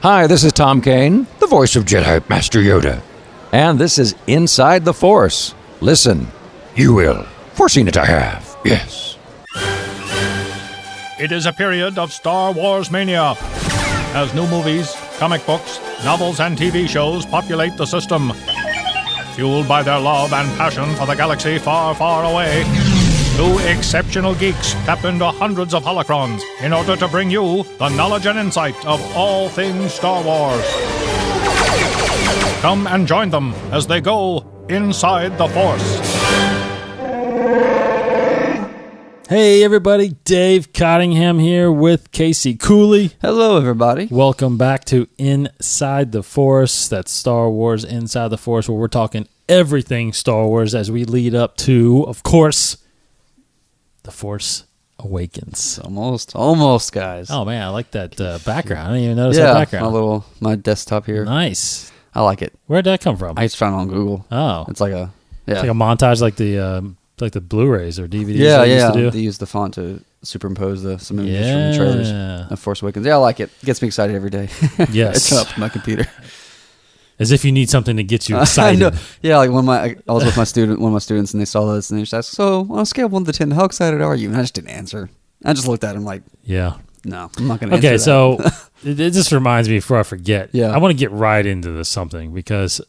Hi, this is Tom Kane, the voice of Jedi Master Yoda. And this is Inside the Force. Listen, you will. Foreseen it I have, yes. It is a period of Star Wars mania, as new movies, comic books, novels, and TV shows populate the system. Fueled by their love and passion for the galaxy far, far away, two exceptional geeks tap into hundreds of holocrons in order to bring you the knowledge and insight of all things Star Wars. Come and join them as they go inside the Force. Hey everybody, Dave Cottingham here with Casey Cooley. Hello everybody. Welcome back to Inside the Force. That's Star Wars Inside the Force, where we're talking everything Star Wars as we lead up to, of course, The Force Awakens. Almost, guys. Oh man, I like that background. I didn't even notice that background. My desktop here. Nice. I like it. Where'd that come from? I used to find it on Google. Oh, it's like a montage, like the Blu-rays or DVDs. Yeah. Used to do. They use the font to superimpose some images from the trailers of Force Awakens. Yeah, I like it. It gets me excited every day. Yes. I turn up my computer. As if you need something to get you excited. I know. Yeah, like when I was with one of my students, and they saw this, and they just asked, "So on a scale of 1 to 10, how excited are you?" And I just didn't answer. I just looked at him like, "Yeah, no, I'm not going to answer." Okay, that. so it just reminds me before I forget. Yeah, I want to get right into this something because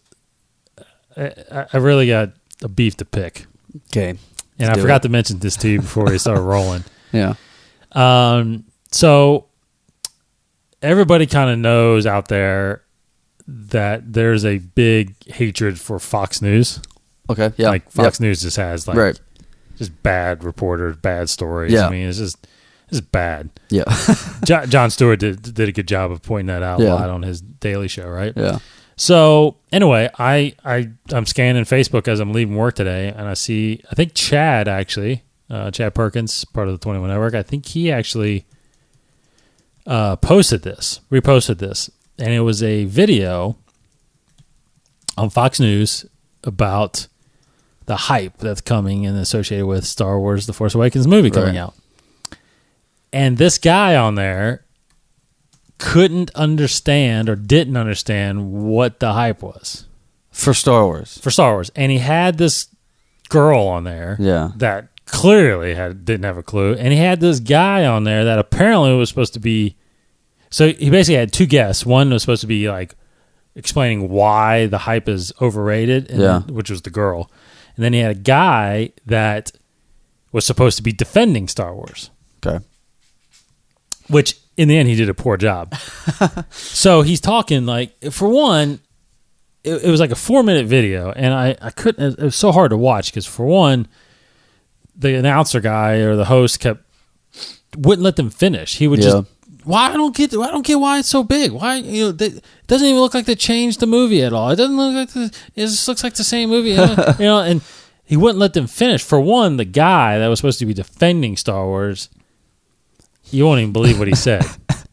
I really got a beef to pick. Okay, and I forgot to mention this to you before we started rolling. Yeah. So everybody kind of knows out there that there's a big hatred for Fox News. Okay, yeah. Like Fox News just has just bad reporters, bad stories. Yeah. I mean, it's just bad. Yeah. Jon Stewart did a good job of pointing that out a lot on his Daily Show, right? Yeah. So anyway, I'm scanning Facebook as I'm leaving work today, and I think Chad actually, Chad Perkins, part of the 21 Network, I think he actually reposted this, and it was a video on Fox News about the hype that's coming and associated with Star Wars: The Force Awakens movie coming out. And this guy on there couldn't understand or didn't understand what the hype was. For Star Wars. And he had this girl on there that clearly didn't have a clue. And he had this guy on there that apparently was supposed to be... So he basically had two guests. One was supposed to be like explaining why the hype is overrated, which was the girl. And then he had a guy that was supposed to be defending Star Wars. Okay. Which, in the end, he did a poor job. So he's talking like, for one, it was like a 4-minute video, and I couldn't. It was so hard to watch because, for one, the announcer guy or the host wouldn't let them finish. He would just, I don't get why it's so big. Why it doesn't even look like they changed the movie at all. It doesn't look like it just looks like the same movie. And he wouldn't let them finish. For one, the guy that was supposed to be defending Star Wars. You won't even believe what he said.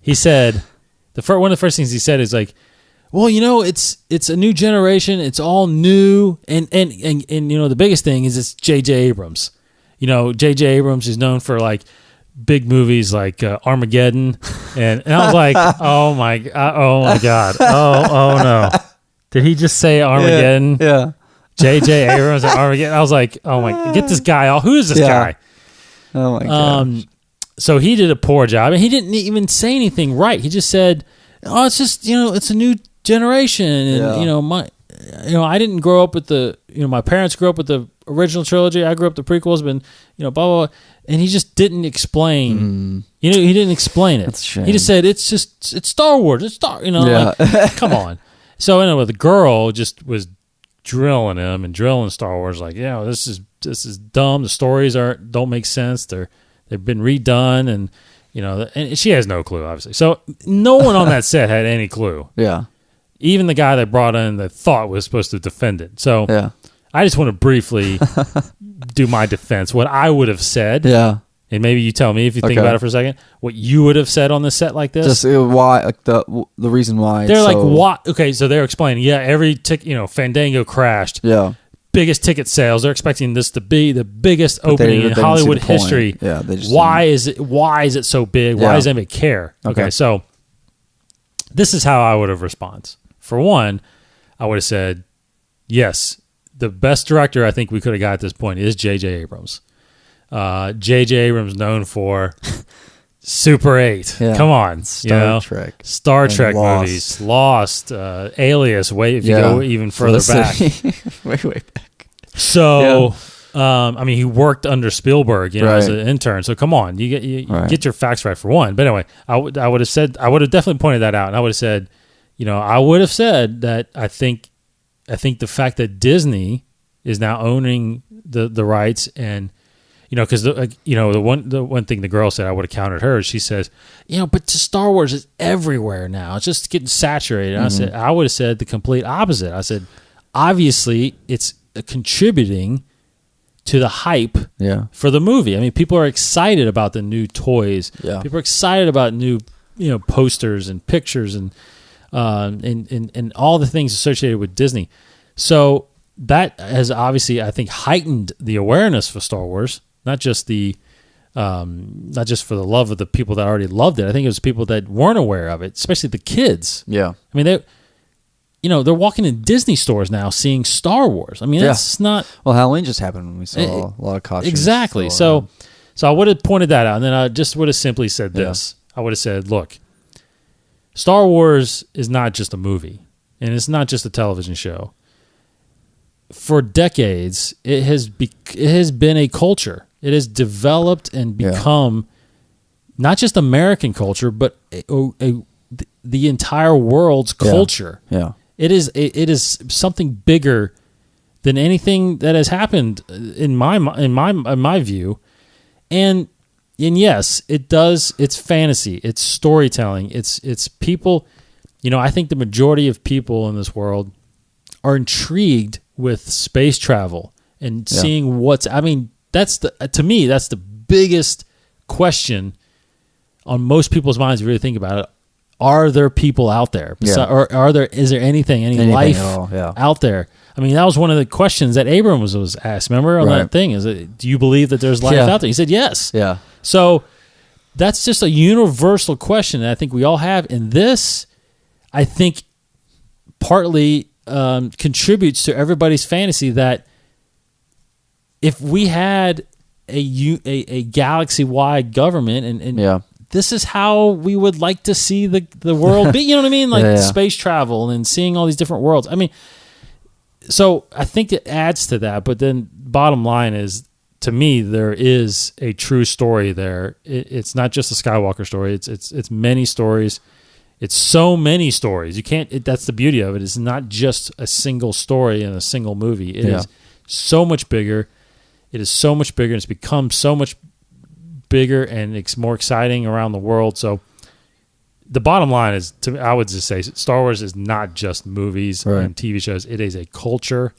He said, one of the first things he said is like, well, it's a new generation. It's all new. And the biggest thing is it's J.J. Abrams. J.J. Abrams is known for like big movies like Armageddon. And I was like, oh my God. Oh no. Did he just say Armageddon? Yeah. J.J. Abrams and Armageddon. I was like, oh my, get this guy off. Who is this guy? Oh my God. So he did a poor job, and he didn't even say anything right. He just said, "Oh, it's just it's a new generation, and I didn't grow up with my parents grew up with the original trilogy. I grew up with the prequels, but blah blah blah." And he just didn't explain. He didn't explain it. That's a shame. He just said, "It's Star Wars. It's Star." Like, come on. So anyway, the girl just was drilling him and drilling Star Wars, like, this is dumb. The stories don't make sense. They've been redone, and and she has no clue, obviously. So no one on that set had any clue. Yeah. Even the guy that brought in that thought was supposed to defend it. So I just want to briefly do my defense. What I would have said. Yeah. And maybe you tell me if you think about it for a second. What you would have said on the set like this. Just why, like the reason why. They're like, what? Okay, so they're explaining. Yeah, every Fandango crashed. Yeah. Biggest ticket sales. They're expecting this to be the biggest opening in Hollywood history. Yeah, why is it so big? Why does anybody care? Okay, so this is how I would have responded. For one, I would have said, yes, the best director I think we could have got at this point is J.J. Abrams. J.J. Abrams known for Super 8. Yeah. Come on. Star Trek. Star And Trek Lost. movies. Lost. Alias. If you go even further back. way back. So, I mean, he worked under Spielberg, as Right. an intern. So come on, you Right. get your facts right for one. But anyway, I would have definitely pointed that out, and I would have said, I would have said that I think the fact that Disney is now owning the rights, and because the one thing the girl said, I would have countered her. She says, but Star Wars is everywhere now. It's just getting saturated. And I would have said the complete opposite. I said, obviously, it's contributing to the hype for the movie. I mean, people are excited about the new toys. Yeah. People are excited about new, posters and pictures and all the things associated with Disney. So that has obviously, I think, heightened the awareness for Star Wars. Not just for the love of the people that already loved it. I think it was people that weren't aware of it, especially the kids. Yeah. I mean, they're walking in Disney stores now seeing Star Wars. I mean, that's not... Well, Halloween just happened when we saw a lot of costumes. Exactly. So I would have pointed that out, and then I just would have simply said this. I would have said, look, Star Wars is not just a movie, and it's not just a television show. For decades, it has been a culture. It has developed and become not just American culture, but the entire world's culture. Yeah. It is something bigger than anything that has happened in my view, and yes, it does. It's fantasy. It's storytelling. It's people. I think the majority of people in this world are intrigued with space travel and seeing what's. I mean, to me that's the biggest question on most people's minds. If you really think about it. Are there people out there? Or is there anything life out there? I mean, that was one of the questions that Abrams was asked. Remember on that thing? Do you believe that there's life out there? He said yes. Yeah. So that's just a universal question that I think we all have. And this, I think, partly contributes to everybody's fantasy that if we had a galaxy-wide government and this is how we would like to see the world be. You know what I mean? Like space travel and seeing all these different worlds. I mean, so I think it adds to that. But then bottom line is, to me, there is a true story there. It's not just a Skywalker story. It's many stories. It's so many stories. You can't. That's the beauty of it. It's not just a single story in a single movie. It is so much bigger. It is so much bigger. It's become so much bigger and it's more exciting around the world. So the bottom line is, I would just say Star Wars is not just movies and TV shows. It is a culture,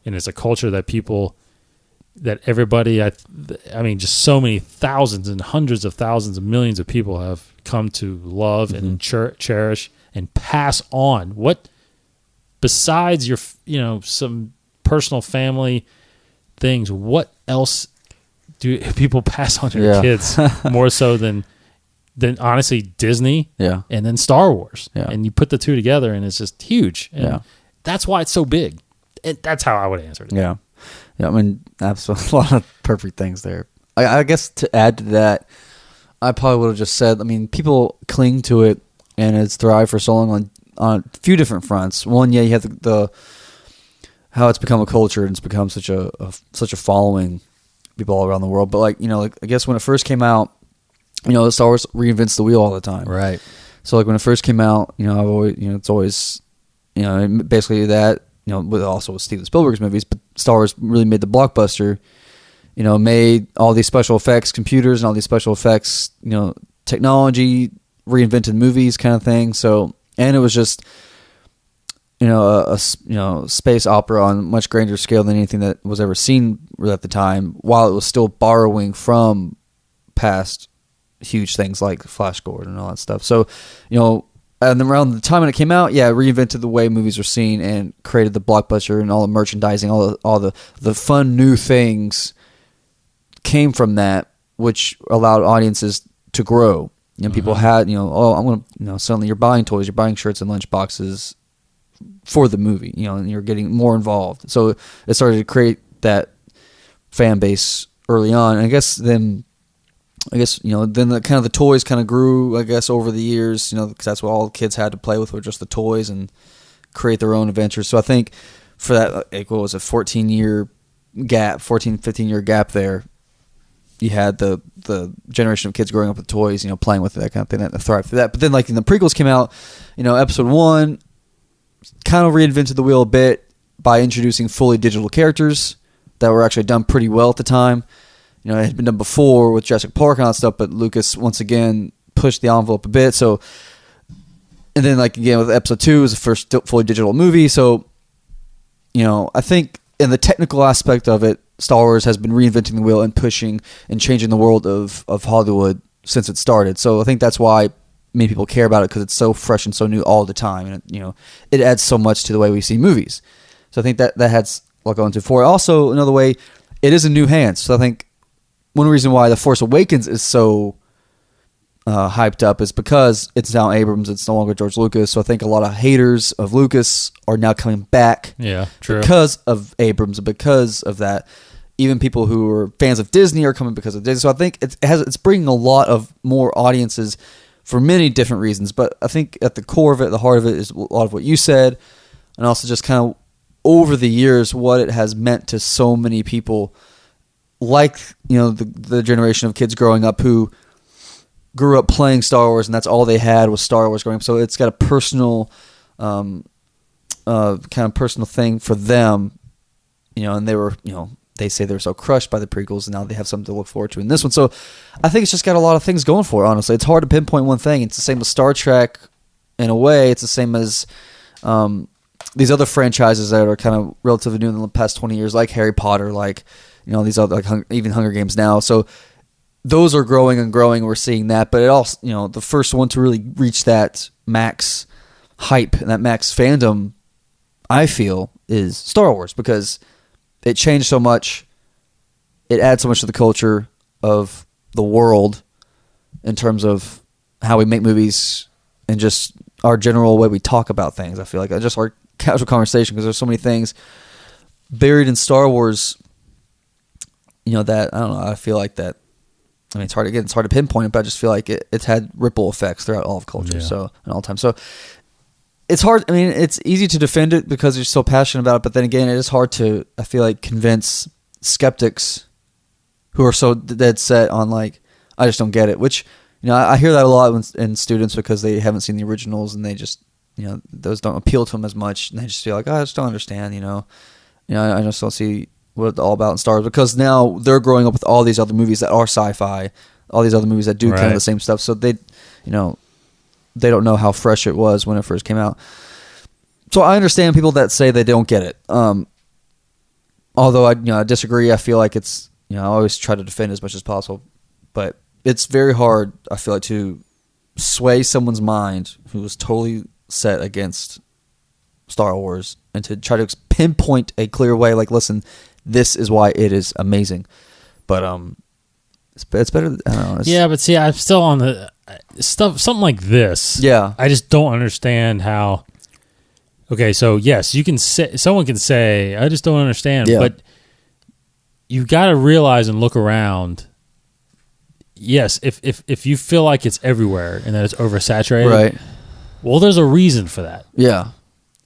and it's a culture that everybody, I mean, just so many thousands and hundreds of thousands and millions of people have come to love and cherish and pass on. What, besides your, some personal family things, what else do people pass on to their kids more so than honestly Disney and then Star Wars? And you put the two together and it's just huge. And that's why it's so big. And that's how I would answer it. Yeah. I mean, absolutely, a lot of perfect things there. I guess to add to that, I probably would have just said, I mean, people cling to it and it's thrived for so long on a few different fronts. One, you have the how it's become a culture and it's become such a following, people all around the world. But I guess when it first came out, Star Wars reinvents the wheel all the time. Right. So when it first came out, I've always, it's always, basically that, with Steven Spielberg's movies, but Star Wars really made the blockbuster, made all these special effects computers and all these special effects, technology, reinvented movies kind of thing. So, and it was just, a space opera on a much grander scale than anything that was ever seen at the time, while it was still borrowing from past huge things like Flash Gordon and all that stuff. So, and then around the time when it came out, it reinvented the way movies were seen and created the blockbuster and all the merchandising, all the fun new things came from that, which allowed audiences to grow. You know, people had, I'm going to, suddenly you're buying toys, you're buying shirts and lunch boxes for the movie, and you're getting more involved. So it started to create that fan base early on. And I guess then the kind of the toys kind of grew, I guess, over the years, because that's what all the kids had to play with, were just the toys and create their own adventures. So I think for that, like, what was a 15 year gap there, you had the generation of kids growing up with toys, playing with it, that kind of thing, that thrived through that. But then, like, when the prequels came out, episode 1 kind of reinvented the wheel a bit by introducing fully digital characters that were actually done pretty well at the time. It had been done before with Jurassic Park and all that stuff, but Lucas once again pushed the envelope a bit. So, and then, like, again with episode 2 was the first fully digital movie. So, I think in the technical aspect of it, Star Wars has been reinventing the wheel and pushing and changing the world of Hollywood since it started. So I think that's why many people care about it, because it's so fresh and so new all the time, and it adds so much to the way we see movies. So I think that has a lot going to for it. Also, another way, it is in new hands. So I think one reason why The Force Awakens is so hyped up is because it's now Abrams. It's no longer George Lucas. So I think a lot of haters of Lucas are now coming back. Yeah, true. Because of Abrams, because of that. Even people who are fans of Disney are coming because of Disney. So I think it's bringing a lot of more audiences for many different reasons. But I think at the core of it, the heart of it, is a lot of what you said, and also just kind of over the years what it has meant to so many people, like the generation of kids growing up who grew up playing Star Wars, and that's all they had was Star Wars growing up. So it's got a personal, kind of personal thing for them, and they were, they say they were so crushed by the prequels, and now they have something to look forward to in this one. So I think it's just got a lot of things going for it, honestly. It's hard to pinpoint one thing. It's the same as Star Trek in a way. It's the same as these other franchises that are kind of relatively new in the past 20 years, like Harry Potter, like, these other, like even Hunger Games now. So those are growing and growing. We're seeing that. But it also, the first one to really reach that max hype and that max fandom, I feel, is Star Wars, because it changed so much. It adds so much to the culture of the world in terms of how we make movies and just our general way we talk about things. I feel like just our casual conversation, because there's so many things buried in Star Wars, that, I don't know, I feel like that, I mean, it's hard to pinpoint it, but I just feel like it's had ripple effects throughout all of culture, and all time. So it's hard. I mean, it's easy to defend it because you're so passionate about it, but then again, it is hard to, I feel like, convince skeptics who are so dead set on, like, I just don't get it. Which, I hear that a lot in students because they haven't seen the originals and they just, those don't appeal to them as much, and they just feel like, I just don't understand. I just don't see what it's all about in Star Wars, because now they're growing up with all these other movies that are sci-fi, all these other movies that do kind of the same stuff. So they don't know how fresh it was when it first came out. So I understand people that say they don't get it. Although I disagree. I feel like it's, I always try to defend as much as possible, but it's very hard, I feel like, to sway someone's mind who was totally set against Star Wars and to try to pinpoint a clear way, like, listen, this is why it is amazing. But it's better. I don't know. But see, I'm still on the stuff. Something like this. Yeah, I just don't understand how. Okay, so yes, you can say, someone can say, I just don't understand. Yeah. But you got to realize and look around. Yes, if you feel like it's everywhere and that it's oversaturated, right? Well, there's a reason for that. Yeah.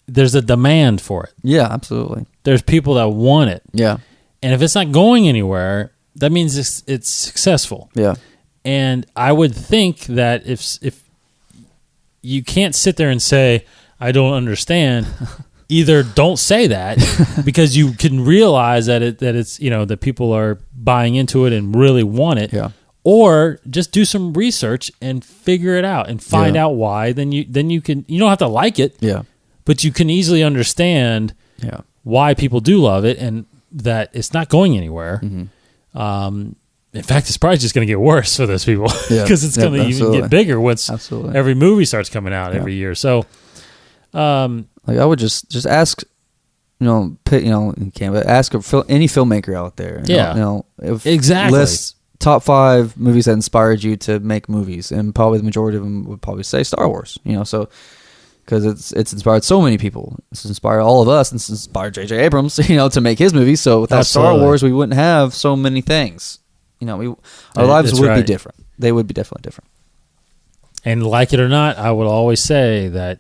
There's a demand for it. Yeah, absolutely. There's people that want it. Yeah. And if it's not going anywhere, that means it's successful. Yeah. And I would think that if you can't sit there and say, I don't understand, either don't say that because you can realize that it's that people are buying into it and really want it. Yeah. Or just do some research and figure it out and find out why. Then you can, you don't have to like it. Yeah. But you can easily understand why people do love it and that it's not going anywhere. Mm-hmm. In fact, it's probably just going to get worse for those people because it's going to even get bigger once every movie starts coming out every year. So, like, I would just ask, you can't, but ask any filmmaker out there. Exactly. List top 5 movies that inspired you to make movies, and probably the majority of them would probably say Star Wars. So because it's inspired so many people. It's inspired all of us. It's inspired J.J. Abrams, to make his movies. So without Absolutely. Star Wars, we wouldn't have so many things. Our lives would be different. They would be definitely different. And like it or not, I would always say that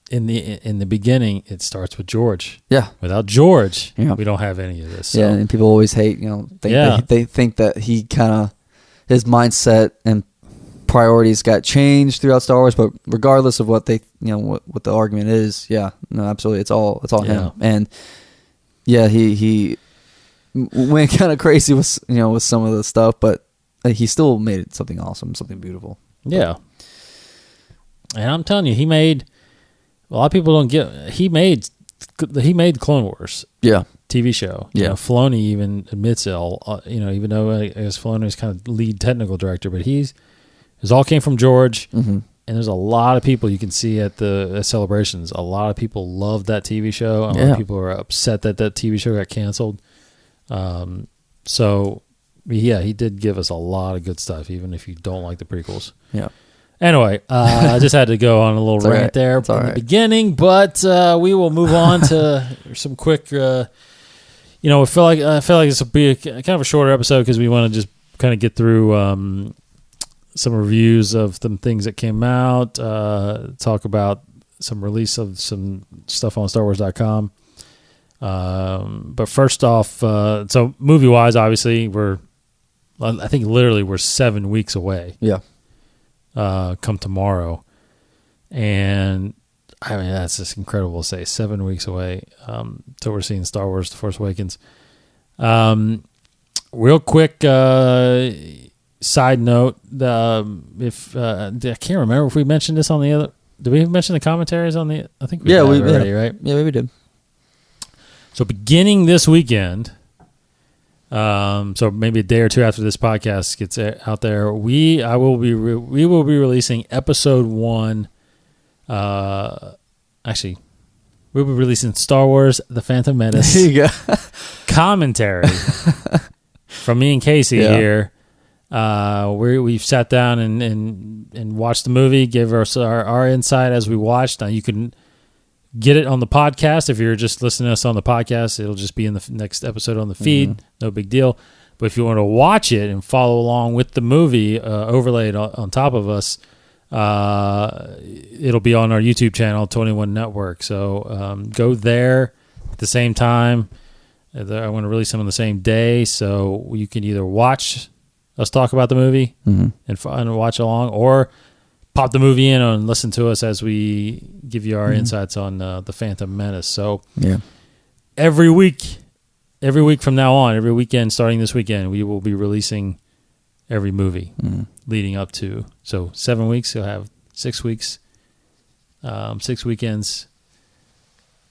in the beginning, it starts with George. Yeah. Without George, Yeah. we don't have any of this. So. Yeah, and people always hate, they think that he kind of, his mindset and priorities got changed throughout Star Wars, but regardless of what they, what the argument is, absolutely, it's all him. And yeah, he went kind of crazy with, with some of the stuff, but he still made it something awesome, something beautiful. Yeah. And I'm telling you, a lot of people don't get, he made Clone Wars. Yeah. TV show. Filoni even admits it all, even though I guess Filoni is kind of lead technical director, but it all came from George. Mm-hmm. And there's a lot of people you can see at the celebrations. A lot of people love that TV show. A lot of people are upset that TV show got canceled. So yeah, he did give us a lot of good stuff, even if you don't like the prequels. Yeah. Anyway, I just had to go on a little rant there in the beginning, but we will move on to some quick. I feel like this will be kind of a shorter episode because we want to just kind of get through some reviews of some things that came out, talk about some release of some stuff on StarWars.com. But first off, so movie wise, obviously I think literally we're 7 weeks away. Yeah. Come tomorrow, and I mean that's just incredible to say. 7 weeks away, till we're seeing Star Wars: The Force Awakens. Real quick side note: if I can't remember if we mentioned this on the other. Did we mention the commentaries on the? I think we did already, right? Yeah, we did. So beginning this weekend. So maybe a day or two after this podcast gets out there, we will be releasing episode 1. Actually, we'll be releasing Star Wars: The Phantom Menace commentary from me and Casey here. We've sat down and watched the movie, give us our insight as we watched. Now you can get it on the podcast. If you're just listening to us on the podcast, it'll just be in the next episode on the feed. Mm-hmm. No big deal. But if you want to watch it and follow along with the movie overlaid on top of us, it'll be on our YouTube channel, 21 Network. So go there at the same time. I want to release them on the same day, so you can either watch us talk about the movie and watch along, or pop the movie in and listen to us as we give you our insights on the Phantom Menace. So every week from now on, every weekend starting this weekend, we will be releasing every movie leading up to. So 7 weeks, you'll have 6 weeks, 6 weekends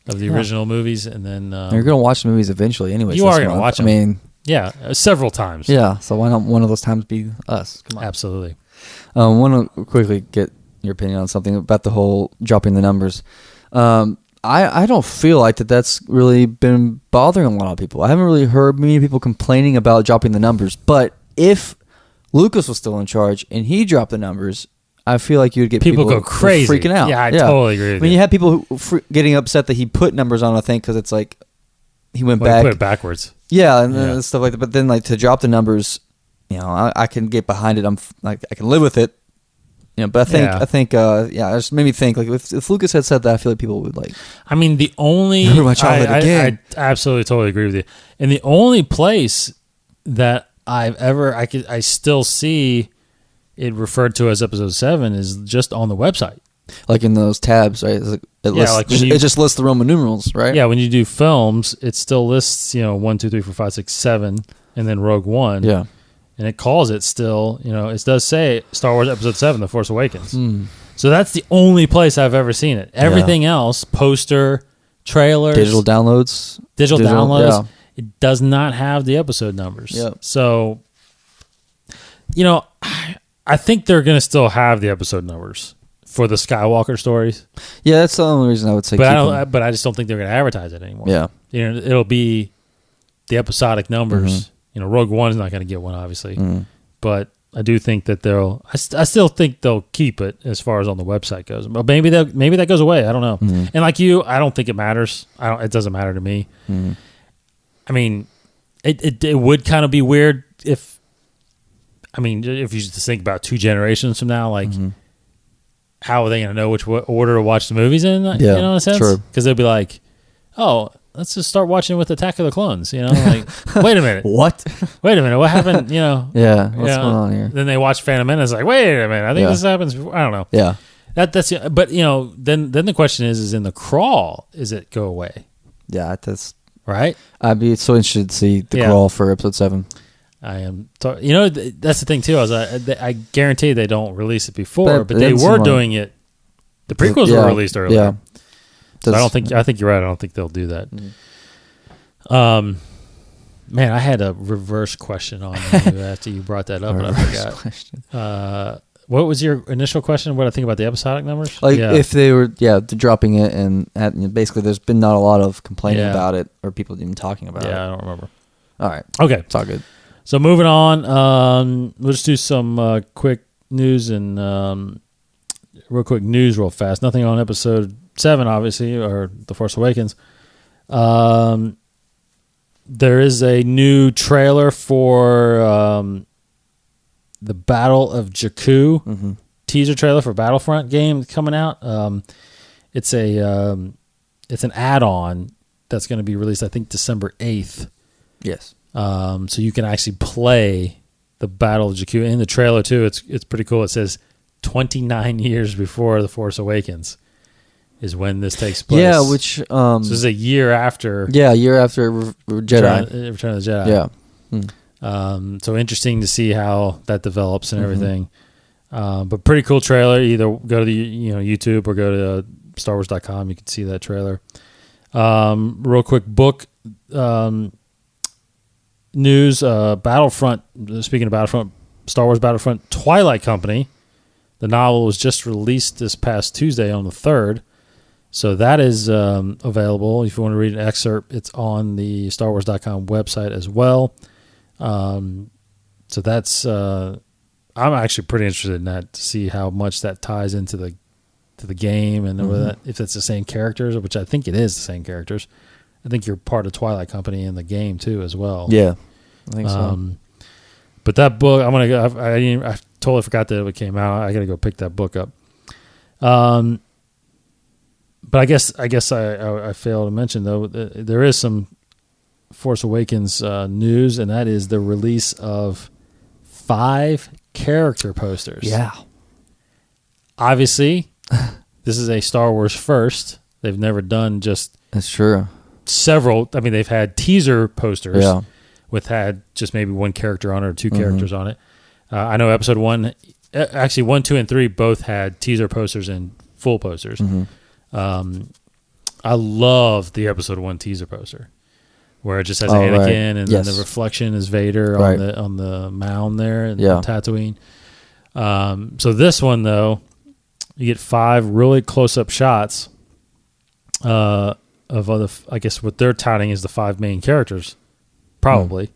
of the original movies, and then you're going to watch the movies eventually, anyways. You are going to watch them. I mean, several times. Yeah, so why not one of those times be us? Come on. Absolutely. I want to quickly get your opinion on something about the whole dropping the numbers. I don't feel like that's really been bothering a lot of people. I haven't really heard many people complaining about dropping the numbers. But if Lucas was still in charge and he dropped the numbers, I feel like you'd get people go crazy, freaking out. Yeah, I totally agree with you. You had people getting upset that he put numbers on, I think, because it's like he went back. He put it backwards. Yeah, and stuff like that. But then, to drop the numbers, I can get behind it. I can live with it. But I think, it just made me think. Like, if Lucas had said that, I feel like people would like. I mean, the only I absolutely totally agree with you. And the only place that I still see it referred to as episode 7 is just on the website, like in those tabs, right? It just lists the Roman numerals, right? Yeah, when you do films, it still lists 1, 2, 3, 4, 5, 6, 7, and then Rogue One. Yeah. And it calls it still, it does say Star Wars Episode 7, The Force Awakens. So that's the only place I've ever seen it. Everything else, poster, trailers. Digital downloads. Yeah. It does not have the episode numbers. Yep. So, I think they're going to still have the episode numbers for the Skywalker stories. Yeah, that's the only reason I would say But I just don't think they're going to advertise it anymore. Yeah. It'll be the episodic numbers. Rogue One is not going to get one, obviously, but I do think that I still think they'll keep it as far as on the website goes. But maybe that goes away. I don't know. And like you, I don't think it matters. It doesn't matter to me. I mean, it would kind of be weird if you just think about 2 generations from now, like how are they going to know which order to watch the movies in? You know, in a sense, because they'll be like, oh, let's just start watching with Attack of the Clones. You know, like, wait a minute, What? Wait a minute, what happened? You know, Yeah, what's going on here? Then they watch Phantom Menace, like, wait a minute, I think this happens before. I don't know. Yeah, that's but then the question is in the crawl, is it go away? Yeah, that's right. I'd be so interested to see the crawl for episode 7. I am. That's the thing too. I guarantee they don't release it before, but they it were doing it. The prequels were released earlier. Yeah. So I think you're right. I don't think they'll do that. Man, I had a reverse question on you after you brought that up, but I forgot. Question. What was your initial question? What I think about the episodic numbers? Like if they were, they're dropping it, and basically there's been not a lot of complaining about it or people even talking about it. Yeah, I don't remember. All right. Okay. It's all good. So moving on, we'll just do some quick news and real fast. Nothing on episode 7, obviously, or The Force Awakens. There is a new trailer for the Battle of Jakku teaser trailer for Battlefront game coming out. It's an add-on that's going to be released, I think, December 8th. Yes. So you can actually play the Battle of Jakku in the trailer too. It's pretty cool. It says 29 years before The Force Awakens is when this takes place. Yeah, which so this is a year after. Yeah, a year after Jedi. Return of the Jedi. Yeah. So interesting to see how that develops and everything. But pretty cool trailer. Either go to the YouTube or go to StarWars.com. You can see that trailer. Real quick book news. Battlefront. Speaking of Battlefront, Star Wars Battlefront Twilight Company. The novel was just released this past Tuesday on the 3rd. So that is available. If you want to read an excerpt, it's on the StarWars.com website as well. So that's I'm actually pretty interested in that to see how much that ties into the game and if it's the same characters, which I think it is the same characters. I think you're part of Twilight Company in the game too as well. Yeah, I think so. But that book, I'm gonna go. I totally forgot that it came out. I gotta go pick that book up. But I guess I failed to mention though there is some Force Awakens news, and that is the release of 5 character posters. Yeah. Obviously, this is a Star Wars first. They've never done just That's true. several. I mean, they've had teaser posters with had just maybe one character on it or 2 characters on it. I know episode 1, actually 1, 2, and 3 both had teaser posters and full posters. I love the episode 1 teaser poster where it just has Anakin and then the reflection is Vader on the mound there in Tatooine. So this one though, you get 5 really close-up shots of other. I guess what they're touting is the 5 main characters, probably.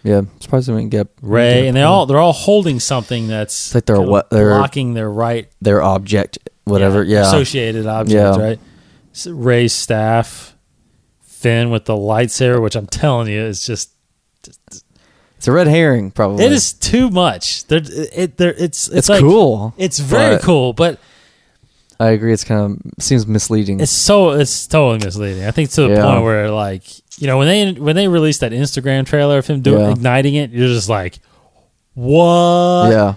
Yeah, surprised they didn't get Rey, and they're all holding something that's like they're blocking their object, whatever. associated object, right? So Rey's staff, Finn with the lightsaber, which I'm telling you is just it's a red herring. Probably it is too much. It's like, cool. It's very cool, but I agree. It's kind of seems misleading. It's totally misleading. I think to the point where when they released that Instagram trailer of him igniting it, you're just like, what? Yeah.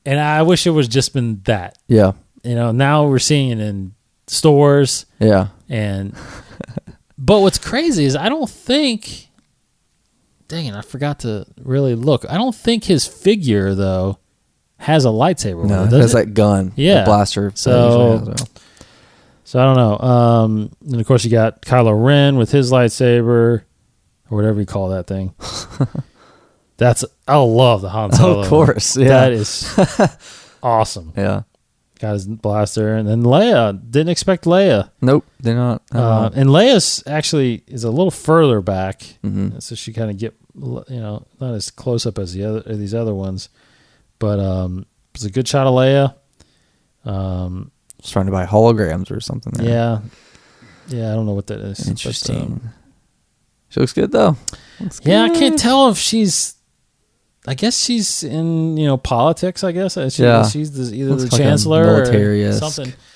And I wish it was just been that. Yeah. Now we're seeing it in stores. Yeah. But what's crazy is I don't think. Dang it! I forgot to really look. I don't think his figure though has a lightsaber. No, it has that gun. Yeah, blaster. So I don't know. And of course you got Kylo Ren with his lightsaber, or whatever you call that thing. I love the Han Solo. Of course, yeah. That is awesome. Yeah, got his blaster, and then Leia. Didn't expect Leia. Nope, they're not. And Leia's actually is a little further back, Mm-hmm. so she kind of get not as close up as these other ones, but it's a good shot of Leia. Surrounded by holograms or something. There. Yeah, I don't know what that is. Interesting. She looks good though. Yeah, I can't tell if she's. I guess she's in politics. I guess she's either the chancellor or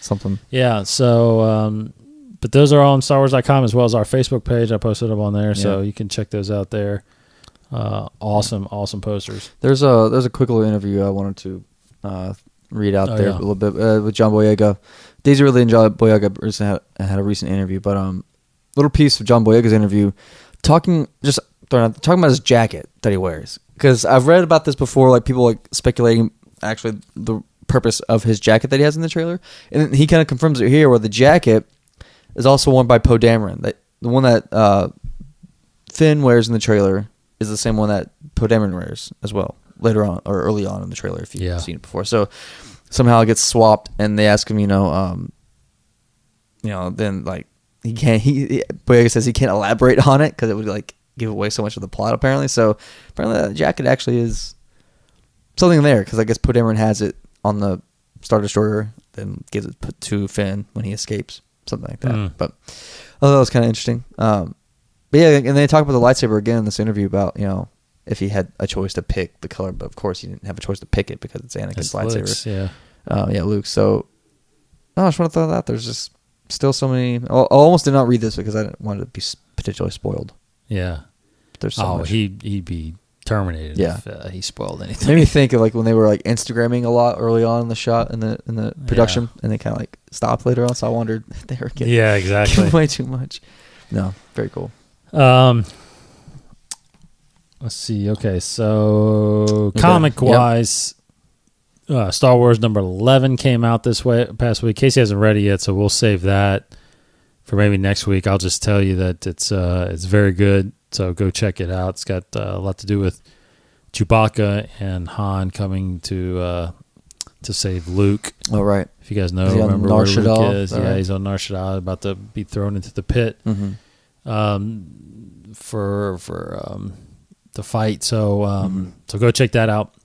something. Yeah. So, but those are all on StarWars.com as well as our Facebook page. I posted them on there, so you can check those out there. Awesome posters. There's a quick little interview I wanted to read out there a little bit with John Boyega. Daisy really and John Boyega had a recent interview, but little piece of John Boyega's interview talking about his jacket that he wears. Because I've read about this before, like people like speculating actually the purpose of his jacket that he has in the trailer, and he kind of confirms it here, where the jacket is also worn by Poe Dameron. That the one that Finn wears in the trailer is the same one that Poe Dameron wears as well later on or early on in the trailer if you've seen it before. So somehow it gets swapped, and they ask him, then like he can't. Boyega says he can't elaborate on it because it would like give away so much of the plot apparently. So apparently that jacket actually is something there, because I guess Poe Dameron has it on the Star Destroyer, then gives it to Finn when he escapes, something like that. But I thought that was kind of interesting. But yeah, and they talk about the lightsaber again in this interview about if he had a choice to pick the color, but of course he didn't have a choice to pick it because it's Anakin's lightsaber. Luke's, Luke. So I just want to throw that out. There's just still so many. I almost did not read this because I didn't want to be potentially spoiled. Yeah. But there's so much. He'd be terminated if he spoiled anything. Made me think of like when they were like Instagramming a lot early on in the shot in the production, and they kind of like stopped later on. So I wondered if they were getting way too much. No, very cool. Let's see. Okay, so comic wise, Star Wars number 11 came out past week. Casey hasn't read it yet, so we'll save that for maybe next week. I'll just tell you that it's very good, so go check it out. It's got a lot to do with Chewbacca and Han coming to save Luke. Oh, right. If you guys remember where Luke is. Yeah, he's on Nar Shaddaa, about to be thrown into the pit for the fight. So so go check that out.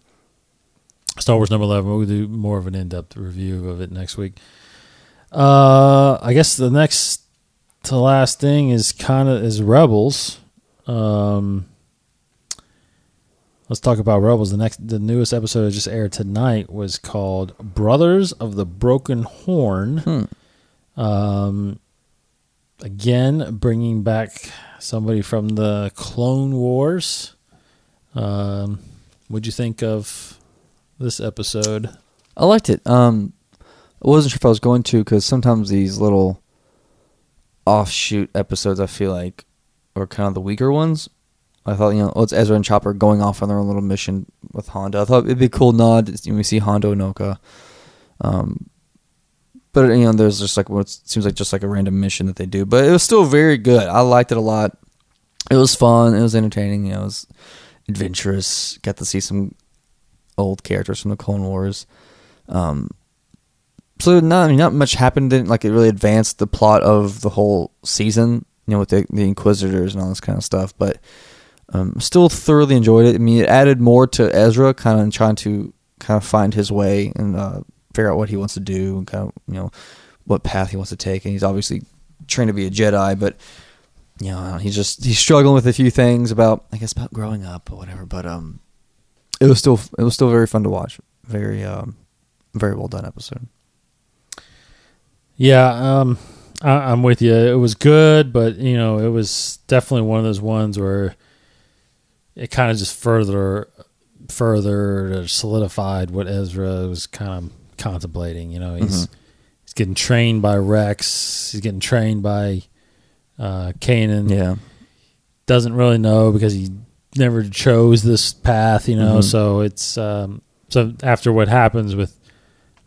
Star Wars number 11. We'll do more of an in-depth review of it next week. I guess the next to last thing is Rebels. Let's talk about Rebels. The newest episode that just aired tonight was called Brothers of the Broken Horn. Again, bringing back somebody from the Clone Wars. What'd you think of this episode? I liked it. I wasn't sure if I was going to, because sometimes these little offshoot episodes I feel like are kind of the weaker ones. I thought, it's Ezra and Chopper going off on their own little mission with Hondo. I thought it'd be a cool nod when we see Hondo and Oka. But there's just like what seems like just like a random mission that they do. But it was still very good. I liked it a lot. It was fun. It was entertaining. It was adventurous. Got to see some old characters from the Clone Wars. So not much happened. Didn't like it really advanced the plot of the whole season. With the Inquisitors and all this kind of stuff. But still thoroughly enjoyed it. I mean, it added more to Ezra, kind of trying to find his way and figure out what he wants to do and kind of what path he wants to take. And he's obviously trained to be a Jedi, but he's struggling with a few things about growing up or whatever. But it was still very fun to watch. Very very well done episode. Yeah, I'm with you. It was good, but it was definitely one of those ones where it kind of just further solidified what Ezra was kind of contemplating. He's getting trained by Rex. He's getting trained by Kanan. Yeah, doesn't really know because he never chose this path. So it's so after what happens with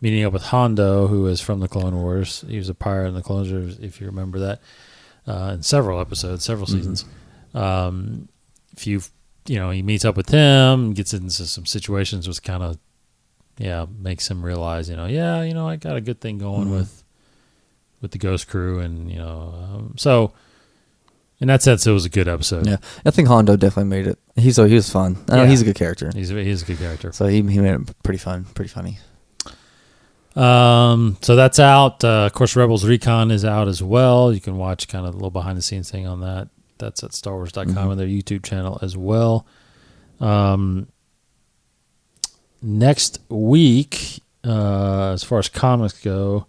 meeting up with Hondo, who is from the Clone Wars. He was a pirate in the Clone Wars, if you remember that, in several episodes, several seasons. He meets up with him, gets into some situations with kind of makes him realize, I got a good thing going with the Ghost Crew, and so in that sense, it was a good episode. Yeah, I think Hondo definitely made it. He was fun. I know he's a good character. He's a good character. So he made it pretty fun, pretty funny. So that's out. Of course, Rebels Recon is out as well. You can watch kind of a little behind the scenes thing on that. That's at StarWars.com and their YouTube channel as well. Next week, as far as comics go,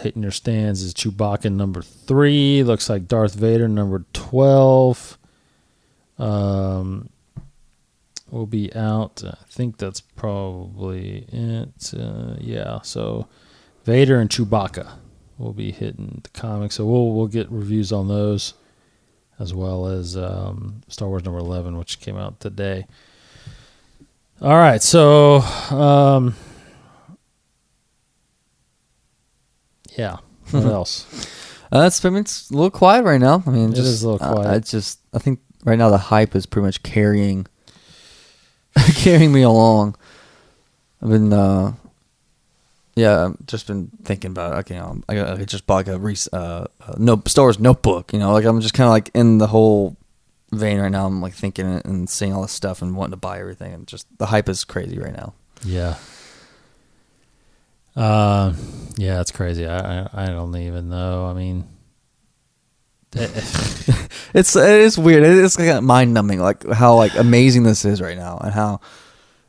hitting your stands is Chewbacca number 3. Looks like Darth Vader number 12 will be out. I think that's probably it. So Vader and Chewbacca will be hitting the comics. So we'll get reviews on those, as well as Star Wars number 11, which came out today. All right, so what else? It's a little quiet right now. I mean, it is a little quiet. I think right now the hype is pretty much carrying me along. I've been just been thinking about it. I just bought a Star Wars notebook. I'm just kind of like in the whole vein right now. I'm like thinking it and seeing all this stuff and wanting to buy everything, and just the hype is crazy right now. Yeah. It's crazy. I don't even know. I mean, it is weird. It's like mind numbing, like how like amazing this is right now, and how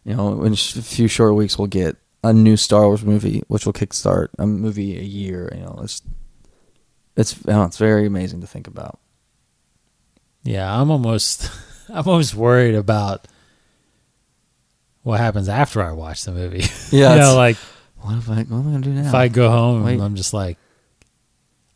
in a few short weeks we'll get a new Star Wars movie, which will kickstart a movie a year. It's very amazing to think about. Yeah, I'm almost worried about what happens after I watch the movie. Yeah, what am I going to do now? If I go home and I'm just like,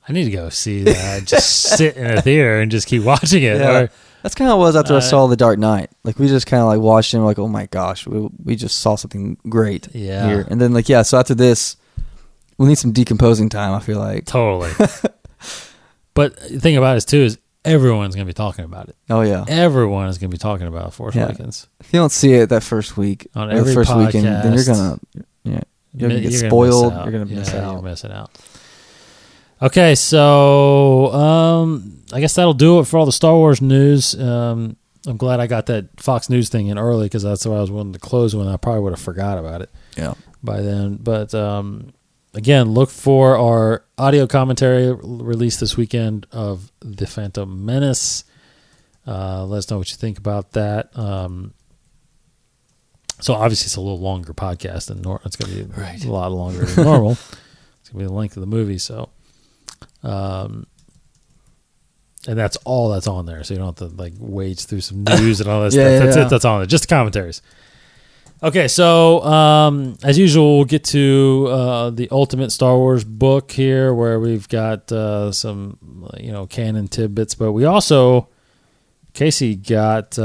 I need to go see that. Just sit in a theater and just keep watching it. Yeah. That's kind of what it was after I saw The Dark Knight. Like, we just kind of like watched it and like, oh my gosh, we just saw something great here. And then so after this, we need some decomposing time, I feel like. Totally. But the thing about it too is everyone's going to be talking about it. Oh yeah. Everyone is going to be talking about Force Awakens. If you don't see it that first week, on every first podcast, weekend, then you're going to get spoiled. You're going to miss out. You're missing out. Okay, so I guess that'll do it for all the Star Wars news. I'm glad I got that Fox News thing in early, because that's what I was wanting to close when I probably would have forgot about it by then. But again, look for our audio commentary released this weekend of The Phantom Menace. Let us know what you think about that. So obviously it's a little longer podcast than normal. It's going to be a lot longer than normal. It's going to be the length of the movie, so... and that's all that's on there, so you don't have to like wade through some news and all that stuff. That's it. That's on there. Just the commentaries. Okay, so as usual, we'll get to the Ultimate Star Wars book here, where we've got some canon tidbits, but we also Casey got.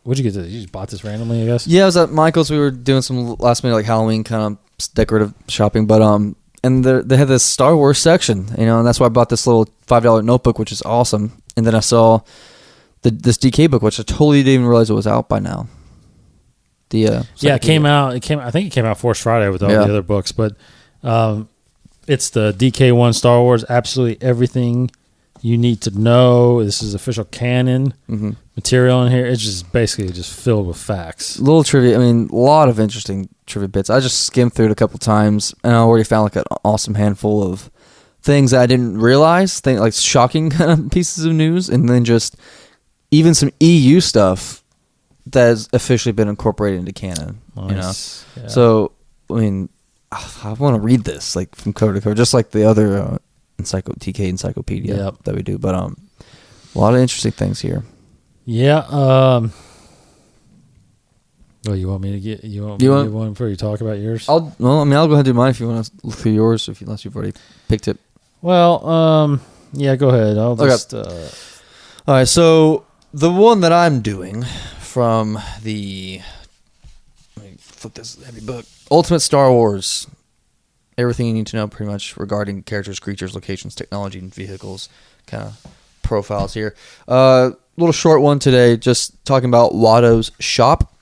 What'd you get? You just bought this randomly, I guess. Yeah, I was at Michael's. We were doing some last minute like Halloween kind of decorative shopping, but and they had this Star Wars section, and that's why I bought this little $5 notebook, which is awesome. And then I saw this DK book, which I totally didn't even realize it was out by now. It came out. I think it came out Force Friday with all the other books, but it's the DK1 Star Wars. Absolutely everything you need to know. This is official canon material in here. It's just basically just filled with facts. Little trivia. I mean, a lot of interesting trivia bits. I just skimmed through it a couple times, and I already found like an awesome handful of things that I didn't realize, like shocking kind of pieces of news, and then just even some EU stuff that has officially been incorporated into canon. Nice. Yeah. So I mean, I want to read this like from cover to cover, just like the other TK encyclopedia that we do. But a lot of interesting things here. Yeah. Well, you want me to get one before you talk about yours? I'll go ahead and do mine if you want to look through yours, unless you've already picked it. Well, yeah, go ahead. I'll just. All right, so the one that I'm doing from the. Let me flip this heavy book. Ultimate Star Wars. Everything you need to know pretty much regarding characters, creatures, locations, technology, and vehicles. Kind of profiles here. Little short one today, just talking about Watto's shop.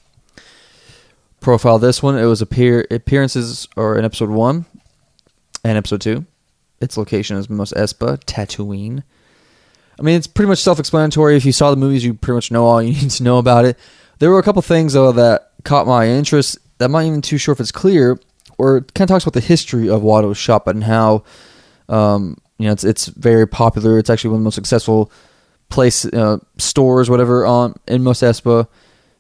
profile this one. It was appearances are in episode 1 and episode 2. Its location is Mos Espa, Tatooine. I mean, it's pretty much self-explanatory. If you saw the movies, you pretty much know all you need to know about it. There were a couple things, though, that caught my interest. I'm not even too sure if it's clear, or it kind of talks about the history of Watto's shop and how, it's very popular. It's actually one of the most successful stores, whatever, in Mos Espa.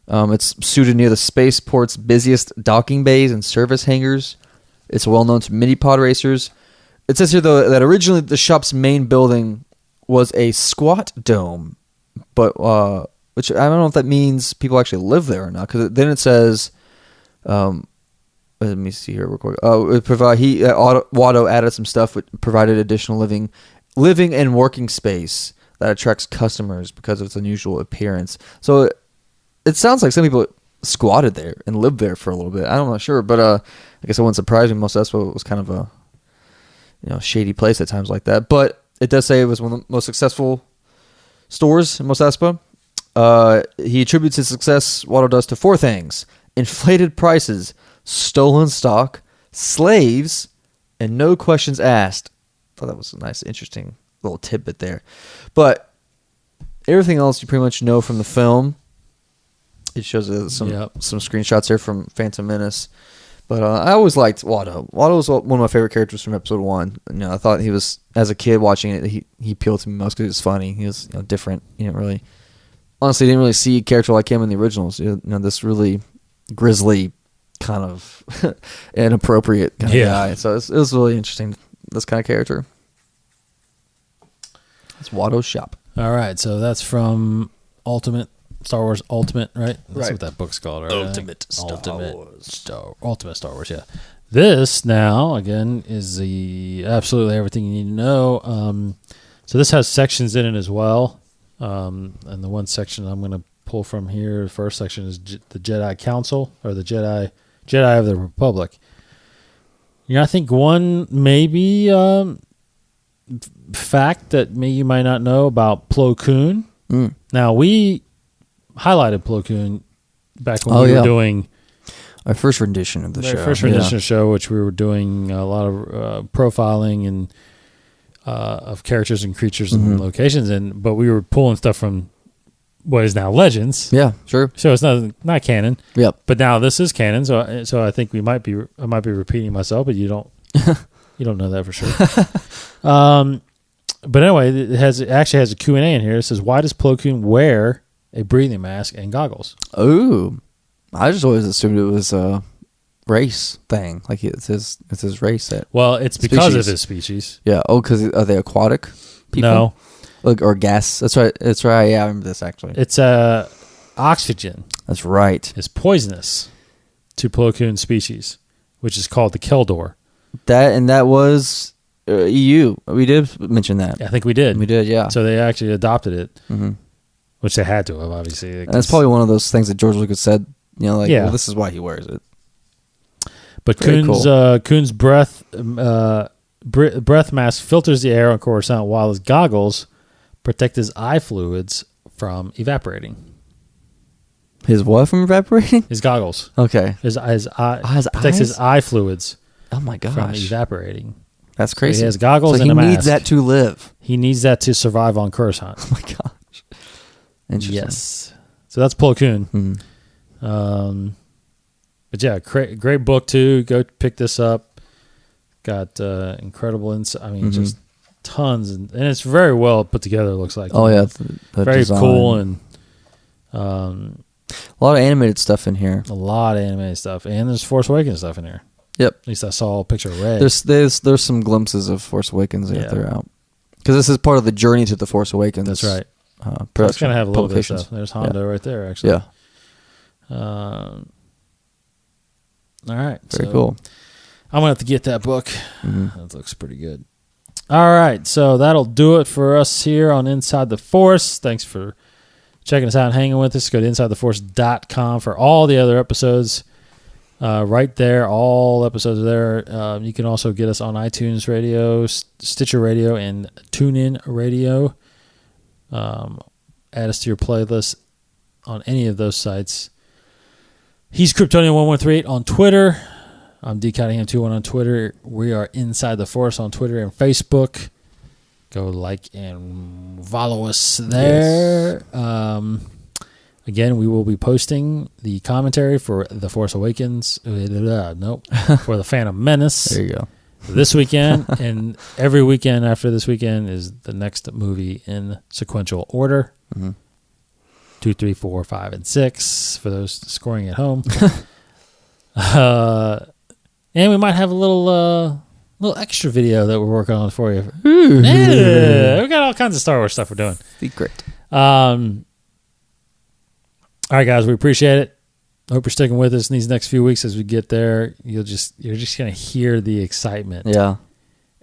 It's suited near the spaceport's busiest docking bays and service hangars. It's well known to mini pod racers. It says here, though, that originally the shop's main building was a squat dome, but which I don't know if that means people actually live there or not. Because then it says, let me see here real quick. Watto added some stuff which provided additional living and working space that attracts customers because of its unusual appearance. So it sounds like some people squatted there and lived there for a little bit. I'm not sure, but I guess it wouldn't surprise me. Most Espa was kind of a shady place at times like that. But it does say it was one of the most successful stores in Mos Espa. He attributes his success, Watto does, to 4 things: inflated prices, stolen stock, slaves, and no questions asked. I thought that was a nice, interesting little tidbit there. But everything else you pretty much know from the film. It shows some screenshots here from Phantom Menace. But I always liked Watto. Watto was one of my favorite characters from episode 1. I thought he was, as a kid watching it, he appealed to me most because he was funny. He was different. You didn't really see a character like him in the originals. This really grisly, kind of inappropriate kind of guy. So it was really interesting, this kind of character. That's Watto's shop. All right, so that's from Star Wars Ultimate, right? That's what that book's called, right? Ultimate Star Wars, yeah. This, now, again, is the absolutely everything you need to know. So this has sections in it as well. And the one section I'm going to pull from here, the first section is the Jedi Council, or the Jedi of the Republic. I think one maybe fact that you might not know about Plo Koon. Now, we highlighted Plo Koon back when we were doing our first rendition of the show. First rendition of the show, which we were doing a lot of profiling and of characters and creatures and locations, but we were pulling stuff from what is now Legends. Yeah, sure. So it's not canon. Yep. But now this is canon, so I think I might be repeating myself, but you don't know that for sure. But anyway, it actually has a Q&A in here. It says, "Why does Plo Koon wear a breathing mask and goggles?" Oh, I just always assumed it was a race thing. Like it's his race. Well, it's because of his species. Yeah. Oh, because are they aquatic people? No. Or gas. That's right. Yeah, I remember this actually. It's oxygen. That's right. Is poisonous to Plo Koon species, which is called the Keldor. That was EU. We did mention that. I think we did. We did, yeah. So they actually adopted it, which they had to have, obviously. And that's probably one of those things that George Lucas said. Well, this is why he wears it. But Koon's breath mask filters the air on Coruscant, while his goggles protect his eye fluids from evaporating. His what from evaporating? His goggles. Okay. His protects eyes? his eye fluids. Oh my gosh. From evaporating. That's crazy. So he has goggles and a mask. He needs that to live. He needs that to survive on Coruscant. Oh my gosh. Interesting. Yes. So that's Plo Koon. But yeah, great book too. Go pick this up. Got incredible insight. I mean, just tons, and it's very well put together. It looks like. Oh yeah, the very design. Cool and a lot of animated stuff in here. A lot of animated stuff, and there's Force Awakens stuff in here. Yep. At least I saw a picture of Rey. There's some glimpses of Force Awakens throughout, because this is part of the journey to the Force Awakens. That's right. It's going to have a little bit of stuff. There's Hondo right there, actually. Yeah. All right. Very cool. I'm going to have to get that book. That looks pretty good. All right. So that'll do it for us here on Inside the Force. Thanks for checking us out and hanging with us. Go to InsideTheForce.com for all the other episodes. Right there. All episodes are there. You can also get us on iTunes Radio, Stitcher Radio, and TuneIn Radio. Add us to your playlist on any of those sites. He's Kryptonian1138 on Twitter. I'm DCottingham21 on Twitter. We are Inside the Force on Twitter and Facebook. Go like and follow us there. Yes. Again, we will be posting the commentary for The Force Awakens. For The Phantom Menace. There you go. This weekend, and every weekend after this weekend is the next movie in sequential order. 2, 3, 4, 5, and 6 for those scoring at home. And we might have a little extra video that we're working on for you. Yeah, we got all kinds of Star Wars stuff we're doing. Secret. All right, guys, we appreciate it. Hope you're sticking with us in these next few weeks as we get there. You're just gonna hear the excitement. Yeah.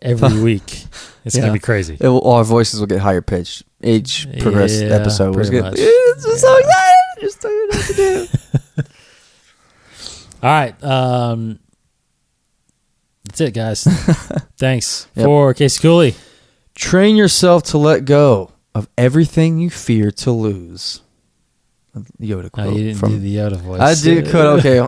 Every week, it's gonna be crazy. Our voices will get higher pitched each progress episode. Pretty much. It's just so excited. Just tell you what to do. All right, that's it, guys. Thanks for Casey Cooley. Train yourself to let go of everything you fear to lose. Yoda quote. Oh, you didn't do the Yoda voice. I did quote. Okay.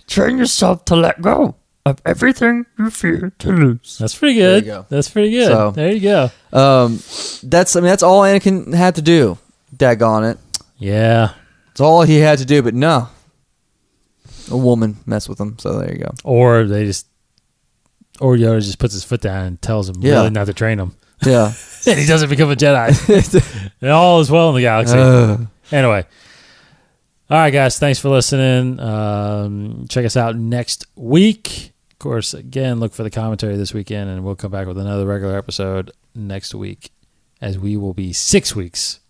Train yourself to let go of everything you fear to lose. That's pretty good. There you go. That's pretty good. So, there you go. That's all Anakin had to do. Daggone it. Yeah. That's all he had to do. But no, a woman messed with him. So there you go. Or Yoda just puts his foot down and tells him really not to train him. Yeah. And he doesn't become a Jedi. And all is well in the galaxy. Anyway. All right, guys. Thanks for listening. Check us out next week. Of course, again, look for the commentary this weekend, and we'll come back with another regular episode next week, as we will be 6 weeks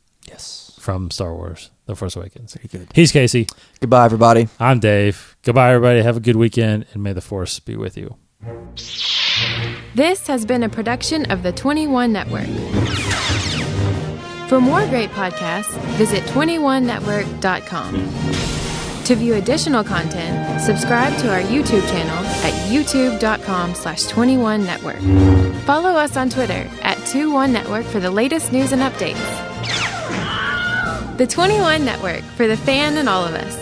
from Star Wars, The Force Awakens. Very good. He's Casey. Goodbye, everybody. I'm Dave. Goodbye, everybody. Have a good weekend, and may the Force be with you. This has been a production of the 21 Network. For more great podcasts, visit 21network.com. To view additional content, subscribe to our YouTube channel at youtube.com/21network. Follow us on Twitter at 21network for the latest news and updates. The 21 Network, for the fan and all of us.